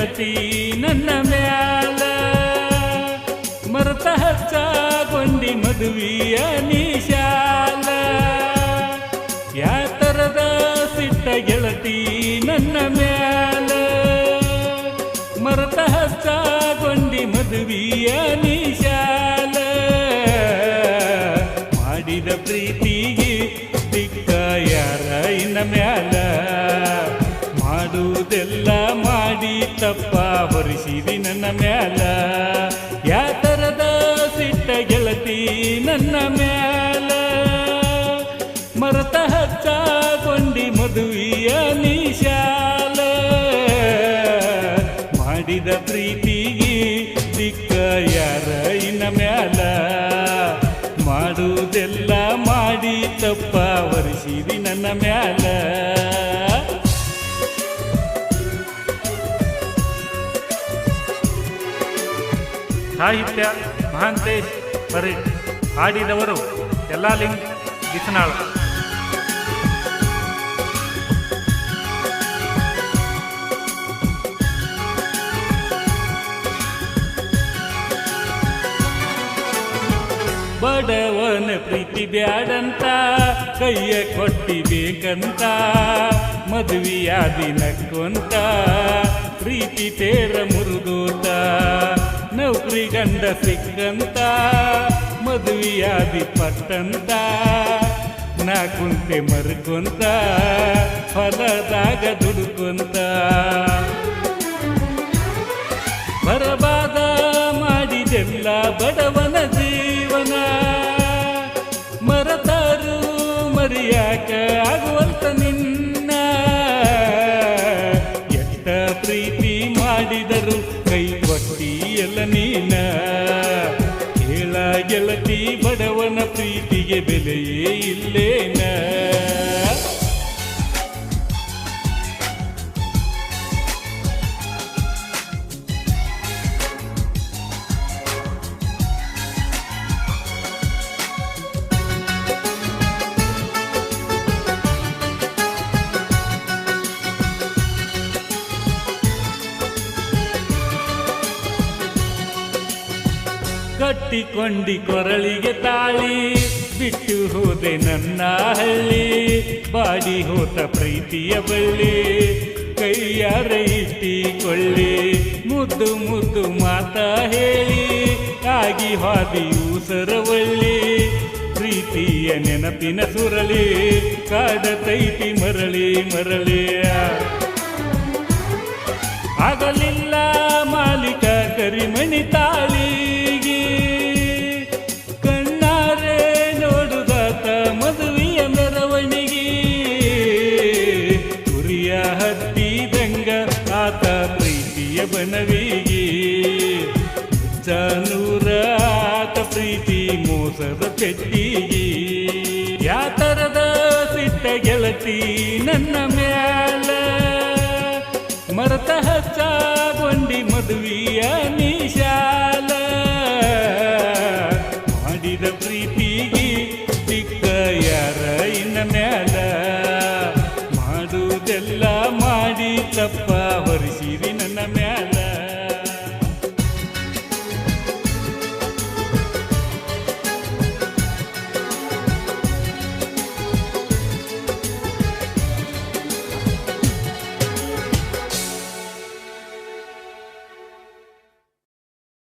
ಗೆಳತಿ ನನ್ನ ಮ್ಯಾಲ ಮರತ ಹಚ್ಚಾಗೊಂಡಿ ಮದುವೆಯ ನಿಶಾಲ ಯಾತರದ ಸಿಟ್ಟ ಗೆಳತಿ ನನ್ನ ಮ್ಯಾಲ ಮರತ ಹಚ್ಚಾಗೊಂಡಿ ಮದುವೆಯ ನಿಶಾಲ ಮಾಡಿದ ಪ್ರೀತಿಗೆ ದಿಕ್ಕ ಯಾರ ಇನ್ನ ಮ್ಯಾಲ ಮಾಡುವುದೆಲ್ಲ ಮಾಡಿ ತಪ್ಪ ಹೊರಿಸಿದಿ ನನ್ನ ಮ್ಯಾಲ ಯಾತರದ ಸಿಟ್ಟ ಗೆಳತಿ ನನ್ನ ಮ್ಯಾಲ ಮರತ ಹಚ್ಚಾಗೊಂಡಿ ಮದುವೆಯ ನಿಶಾಲ ಮಾಡಿದ ಪ್ರೀತಿಗೆ ದಿಕ್ಕ ಯಾರ ಇನ್ನ ಮ್ಯಾಲ ಮಾಡುವುದೆಲ್ಲ ಮಾಡಿ ತಪ್ಪ ಹೊರಿಸಿದಿ ನನ್ನ ಮ್ಯಾಲ ಸಾಹಿತ್ಯ ಮಹಾಂತೇಶ್ ಪರೇಡ್ ಹಾಡಿದವರು ಯಲ್ಲಾಲಿಂಗ್ ಗಿಸನಾಳ. ಬಡವನ ಪ್ರೀತಿ ಬ್ಯಾಡಂತ ಕೈಯ ಕೊಟ್ಟಿಬೇಕಂತ ಮದುವೆಯಾದಿ ನಕ್ಕೊಂತ ಪ್ರೀತಿ ತೇರ ಮುರಿದೋತ ನೌಕರಿ ಗಂಡ ಸಿಕ್ಕಂತ ಮದುವೆಯಾದಿ ಪಟ್ಟಂತ ನಾ ಕುಂತೆ ಮರ್ಕೊಂತ ಹೊಲದಾಗ ದುಡುಕೊಂತ ಬರಬಾದ ಮಾಡಿದೆಲ್ಲ ಬಡವನ ಜೀವನ ಮರತಾರು ಮರಿಯಾಕ ಆಗುವಂತ ನಿನ್ನ ಎಷ್ಟ ಪ್ರೀತಿ ಮಾಡಿದರು ಕೈ ಕೊಟ್ಟಿಯಲ್ಲ ನೀನ ಹೇಳ ಗೆಳತಿ ಬಡವನ ಪ್ರೀತಿಗೆ ಬೆಲೆಯೇ ಇಲ್ಲೇನ ಕಟ್ಟಿಕೊಂಡಿ ಕೊರಳಿಗೆ ತಾಳಿ ಬಿಟ್ಟು ಹೋದೆ ನನ್ನ ಹಳ್ಳಿ ಬಾಡಿ ಹೋತ ಪ್ರೀತಿಯ ಬಳ್ಳಿ ಕೈಯಾರ ಇಟ್ಟಿಕೊಳ್ಳಿ ಮುದ್ದು ಮುದ್ದು ಮಾತಾ ಹೇಳಿ ಆಗಿ ಹಾದಿ ಊಸರವಳ್ಳಿ ಪ್ರೀತಿಯ ನೆನಪಿನ ಸುರಳಿ ಕಾಡತೈತಿ ಮರಳಿ ಮರಳಿ ಆಗಲಿಲ್ಲ ಮಾಲೀಕ ಕರಿಮಣಿ ತಾಳಿಗೆ ಕಣ್ಣಾರೆ ನೋಡುದಾತ ಮದುವೆಯ ಮೆರವಣಿಗೆ ಕುರಿಯ ಹತ್ತಿದಂಗ ಆತ ಪ್ರೀತಿಯ ಬನವಿಗೆ ನೂರ ಆತ ಪ್ರೀತಿ ಮೋಸದ ಪೆಟ್ಟಿಗೆ ಯಾತರದ ಸಿಟ್ಟ ಗೆಳತಿ ನನ್ನ ಮ್ಯಾಲ ಮರತ ಹಚ್ಚಾಗೊಂಡಿ ಮದುವೆಯ ನಿಶಾಲ ಮಾಡಿದ ಪ್ರೀತಿಗೆ ದಿಕ್ಕ ಯಾರ ಇನ್ನ ಮ್ಯಾಲ ಮಾಡುವುದೆಲ್ಲ ಮಾಡಿ ತಪ್ಪ